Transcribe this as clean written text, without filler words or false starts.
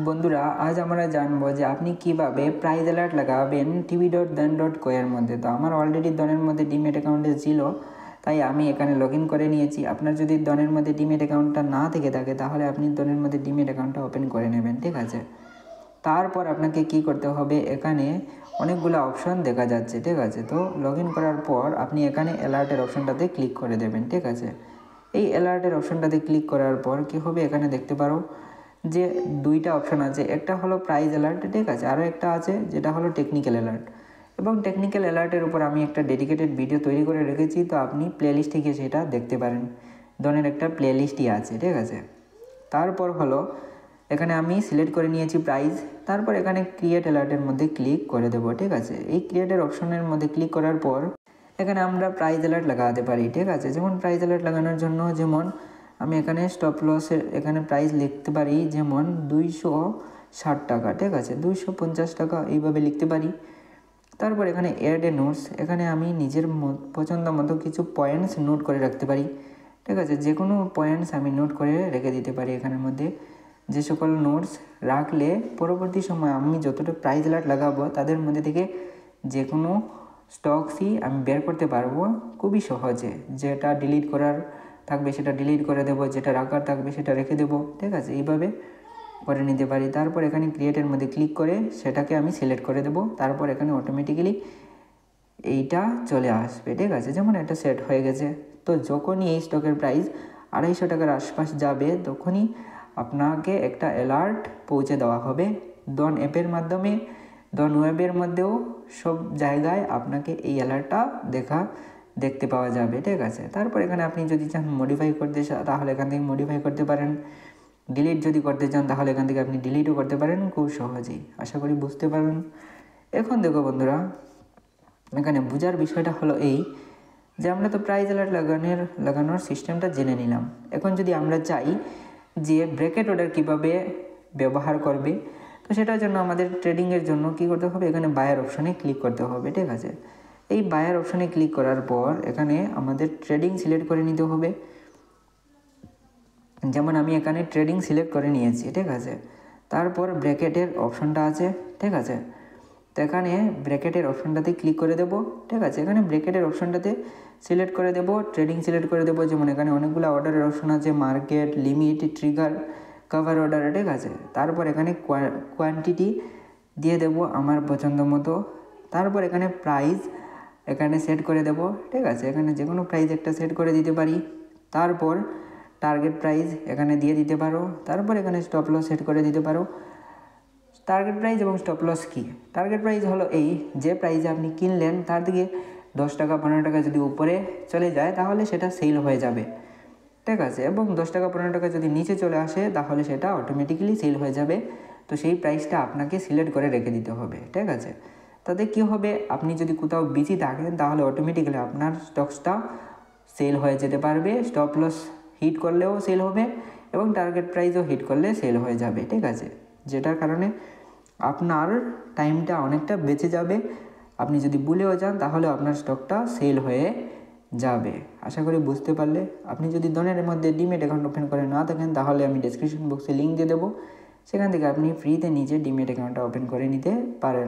বন্ধুরা, আজ আমরা জানবো যে আপনি কিভাবে প্রাইজ অ্যালার্ট লাগাবেন tv.dan.co এর মধ্যে। তো আমার অলরেডি ডনের মধ্যে ডিমেট অ্যাকাউন্টে ছিল, তাই আমি এখানে লগ ইন করে নিয়েছি। আপনার যদি ডনের মধ্যে ডিমেট অ্যাকাউন্টটা না থেকে থাকে তাহলে আপনি ডনের মধ্যে ডিমেট অ্যাকাউন্টটা ওপেন করে নেবেন, ঠিক আছে। তারপর আপনাকে কি করতে হবে, এখানে অনেকগুলো অপশন দেখা যাচ্ছে, ঠিক আছে। তো লগ ইন করার পর আপনি এখানে অ্যালার্টের অপশনটাতে ক্লিক করে দেবেন, ঠিক আছে। এই অ্যালার্টের অপশনটাতে ক্লিক করার পর কী হবে, এখানে দেখতে পারো যে দুইটা অপশন আছে, একটা হলো প্রাইজ অ্যালার্ট, ঠিক আছে, আরও একটা আছে যেটা হলো টেকনিক্যাল অ্যালার্ট। এবং টেকনিক্যাল অ্যালার্টের উপর আমি একটা ডেডিকেটেড ভিডিও তৈরি করে রেখেছি, তো আপনি প্লেলিস্টে গিয়ে সেটা দেখতে পারেন। ধরনের একটা প্লেলিস্টই আছে, ঠিক আছে। তারপর হলো এখানে আমি সিলেক্ট করে নিয়েছি প্রাইজ। তারপর এখানে ক্রিয়েট অ্যালার্টের মধ্যে ক্লিক করে দেবো, ঠিক আছে। এই ক্রিয়েটের অপশনের মধ্যে ক্লিক করার পর এখানে আমরা প্রাইজ অ্যালার্ট লাগাতে পারি, ঠিক আছে। যেমন প্রাইজ অ্যালার্ট লাগানোর জন্য যেমন আমি এখানে স্টপ লসের এখানে প্রাইস লিখতে পারি, যেমন 260 টাকা, ঠিক আছে, 250 টাকা, এইভাবে লিখতে পারি। তারপর এখানে অ্যাড এ নোটস, এখানে আমি নিজের পছন্দ মতো কিছু পয়েন্টস নোট করে রাখতে পারি, ঠিক আছে। যে কোনো পয়েন্টস আমি নোট করে রেখে দিতে পারি এখানের মধ্যে। যে সকল নোটস রাখলে পরবর্তী সময় আমি যতটা প্রাইজ অ্যালার্ট লাগাবো তাদের মধ্যে থেকে যে কোনো স্টকসই আমি বের করতে পারবো খুবই সহজে। যেটা ডিলিট করার থাকবে সেটা ডিলিট করে দেবো, যেটা রাখার থাকবে সেটা রেখে দেবো, ঠিক আছে, এইভাবে করে নিতে পারি। তারপর এখানে ক্রিয়েটের মধ্যে ক্লিক করে সেটাকে আমি সিলেক্ট করে দেবো। তারপর এখানে অটোমেটিক্যালি এইটা চলে আসবে, ঠিক আছে। যেমন এটা সেট হয়ে গেছে। তো যখনই এই স্টকের প্রাইস 250 টাকার আশপাশ যাবে তখনই আপনাকে একটা অ্যালার্ট পৌঁছে দেওয়া হবে ডন অ্যাপের মাধ্যমে। ডন ওয়েবের মধ্যেও সব জায়গায় আপনাকে এই অ্যালার্টটা দেখতে পাওয়া যাবে, ঠিক আছে। তারপর এখানে আপনি যদি চান মডিফাই করতে চান তাহলে এখান থেকে মডিফাই করতে পারেন। ডিলিট যদি করতে চান তাহলে এখান থেকে আপনি ডিলিটও করতে পারেন খুব সহজেই। আশা করি বুঝতে পারেন। এখন দেখো বন্ধুরা, এখানে বোঝার বিষয়টা হলো এই যে আমরা তো প্রাইজ অ্যালার্ট লাগানোর সিস্টেমটা জেনে নিলাম। এখন যদি আমরা চাই যে ব্রেকেট অর্ডার কীভাবে ব্যবহার করবে, তো সেটার জন্য আমাদের ট্রেডিংয়ের জন্য কী করতে হবে, এখানে বায়ার অপশনে ক্লিক করতে হবে, ঠিক আছে। এই বায়ার অপশনে ক্লিক করার পর এখানে আমাদের ট্রেডিং সিলেক্ট করে নিতে হবে। যেমন আমি এখানে ট্রেডিং সিলেক্ট করে নিয়েছি, ঠিক আছে। তারপর ব্র্যাকেটের অপশনটা আছে, ঠিক আছে। তো এখানে ব্র্যাকেটের অপশনটাতে ক্লিক করে দেবো, ঠিক আছে। এখানে ব্র্যাকেটের অপশনটাতে সিলেক্ট করে দেবো, ট্রেডিং সিলেক্ট করে দেবো। যেমন এখানে অনেকগুলো অর্ডারের অপশন আছে, market, limit, trigger, cover order, ঠিক আছে। তারপর এখানে কোয়ান্টিটি দিয়ে দেবো আমার পছন্দ মতো। তারপর এখানে প্রাইস এখানে সেট করে দেবো, ঠিক আছে। এখানে যে কোনো প্রাইস একটা সেট করে দিতে পারি। তারপর টার্গেট প্রাইস এখানে দিয়ে দিতে পারো। তারপর এখানে স্টপ লস সেট করে দিতে পারো। টার্গেট প্রাইস এবং স্টপ লস কী? টার্গেট প্রাইস হলো এই যে প্রাইসে আপনি কিনলেন তার থেকে 10 টাকা 15 টাকা যদি উপরে চলে যায় তাহলে সেটা সেল হয়ে যাবে, ঠিক আছে। এবং 10 টাকা 15 টাকা যদি নিচে চলে আসে তাহলে সেটা অটোমেটিক্যালি সেল হয়ে যাবে। তো সেই প্রাইসটা আপনাকে সিলেক্ট করে রেখে দিতে হবে, ঠিক আছে। তাতে কী হবে, আপনি যদি কোথাও বিজি থাকেন তাহলে অটোমেটিক্যালি আপনার স্টকসটা সেল হয়ে যেতে পারবে। স্টপ লস হিট করলেও সেল হবে এবং টার্গেট প্রাইসও হিট করলে সেল হয়ে যাবে, ঠিক আছে। যেটার কারণে আপনার টাইমটা অনেকটা বেঁচে যাবে। আপনি যদি ভুলেও যান তাহলে আপনার স্টকটা সেল হয়ে যাবে। আশা করি বুঝতে পারলে। আপনি যদি ডনের মধ্যে ডিমেট অ্যাকাউন্ট ওপেন করে না থাকেন তাহলে আমি ডেসক্রিপশন বক্সে লিঙ্ক দিয়ে দেবো, সেখান থেকে আপনি ফ্রিতে নিজে ডিমেট অ্যাকাউন্টটা ওপেন করে নিতে পারেন।